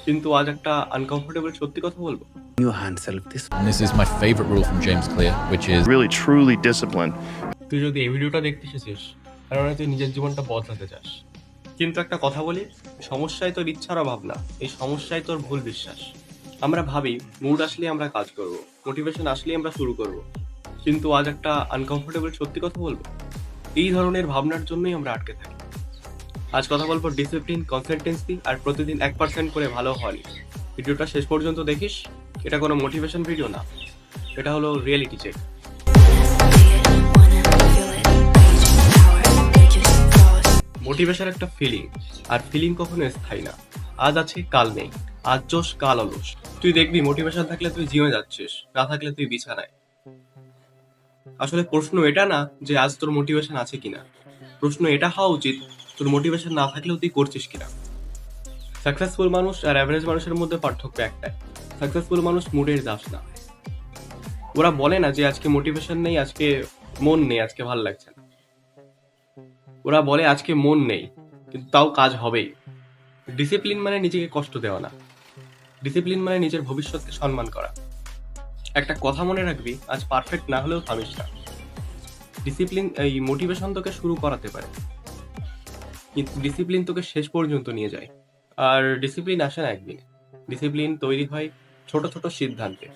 কিন্তু আজ একটা আনকমফোর্টেবল সত্যি কথা বলবো। Your hand self this. And this is my favorite rule from James Clear, which is really truly disciplined. তুই যদি এই ভিডিওটা দেখতে এসেছিস কারণ তুই নিজের জীবনটা বদলাতে চাস, কিন্তু একটা কথা বলি, সমস্যায় তোর ইচ্ছার অভাব না, এই সমস্যায় তোর ভুল বিশ্বাস। আমরা ভাবি মুড আসলে আমরা কাজ করব, মোটিভেশন আসলে আমরা শুরু করব, কিন্তু আজ একটা আনকমফোর্টেবল সত্যি কথা বলবো, এই ধরনের ভাবনার জন্যই আমরা আটকে থাকি। আজ কথা বলবো ডিসিপ্লিন, কনসিস্টেন্সি আর প্রতিদিন 1% করে ভালো হওয়া নিয়ে। ভিডিওটা শেষ পর্যন্ত দেখিস। এটা কোনো মোটিভেশন ভিডিও না, এটা হলো রিয়েলিটি চেক। মোটিভেশন একটা ফিলিং, আর ফিলিং কখনো স্থায়ী না। আজ আছে কাল নেই, আজ জোশ কাল অলস। তুই দেখবি মোটিভেশন থাকলে তুই জিমে যাচ্ছিস, না থাকলে তুই বিছানায়। আসলে প্রশ্ন এটা না যে আজ তোর মোটিভেশন আছে কিনা, প্রশ্ন এটা হওয়া উচিত তোর মোটিভেশন না থাকলেও তুই করছিস কিনা। সাকসেসফুল মানুষ আর অ্যাভারেজ মানুষের মধ্যে পার্থক্য একটাই, সাকসেসফুল মানুষ মুডের দাস না। ওরা বলে না যে আজকে মোটিভেশন নেই, আজকে মন নেই, আজকে ভাল লাগছে না। ওরা বলে আজকে মন নেই, কিন্তু তাও কাজ হবেই। ডিসিপ্লিন মানে নিজেকে কষ্ট দেওয়া না, ডিসিপ্লিন মানে নিজের ভবিষ্যৎকে সম্মান করা। একটা কথা মনে রাখবি, আজ পারফেক্ট না হলেও থামিস না। ডিসিপ্লিন, এই মোটিভেশন তোকে শুরু করাতে পারে, কিন্তু ডিসিপ্লিন তোকে শেষ পর্যন্ত নিয়ে যায়। আর ডিসিপ্লিন আসে না একদিন, ডিসিপ্লিন তৈরি হয় ছোট ছোট সিদ্ধান্তে।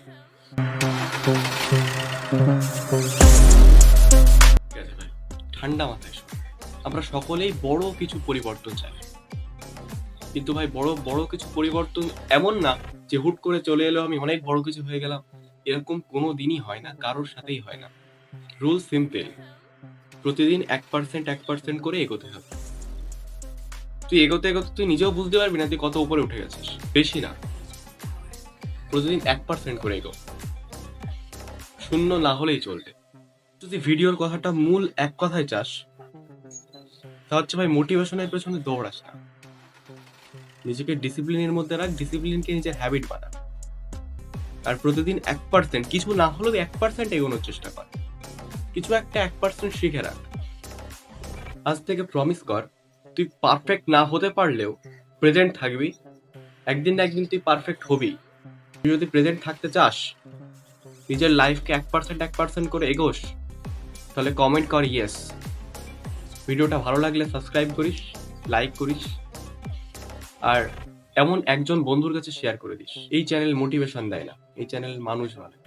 ঠান্ডা মাথায় শোন, আমরা সকলেই বড় কিছু পরিবর্তন চাই, কিন্তু ভাই বড় বড় কিছু পরিবর্তন এমন না যে হুট করে চলে এলো আমি অনেক বড় কিছু হয়ে গেলাম। এরকম কোনো দিনই হয় না, কারোর সাথেই হয় না। রুল সিম্পল, প্রতিদিন 1% করে এগোতে হবে। তুই এগোতে এগোতে তুই নিজেও বুঝতে পারবি না তুই কত উপরে উঠে গেছিস। বেশি না, প্রতিদিন 1% করে এগো, শূন্য না হলেই চলবে। যদি ভিডিওর কথাটা মূল এক কথায় চাস, তা হচ্ছে ভাই মোটিভেশনের পেছনে দৌড়াস না, নিজেকে ডিসিপ্লিনের মধ্যে রাখ, ডিসিপ্লিনকে নিজের হ্যাবিট বানা। আর প্রতিদিন 1%, কিছু না হলেও 1% এগোনোর চেষ্টা কর, কিছু একটা 1% শিখে রাখ। আজ থেকে প্রমিস কর, তুই পারফেক্ট না হতে পারলেও প্রেজেন্ট থাকবি। একদিন না একদিন তুই পারফেক্ট হবি। তুই যদি প্রেজেন্ট থাকতে চাস, নিজের লাইফকে 1% করে এগোস, তাহলে কমেন্ট কর ইয়েস। ভিডিওটা ভালো লাগলে সাবস্ক্রাইব করিস, লাইক করিস, আর এমন একজন বন্ধুর কাছে শেয়ার করে দিস। এই চ্যানেল মোটিভেশন দেয় না, এই চ্যানেল মানুষ বানায়।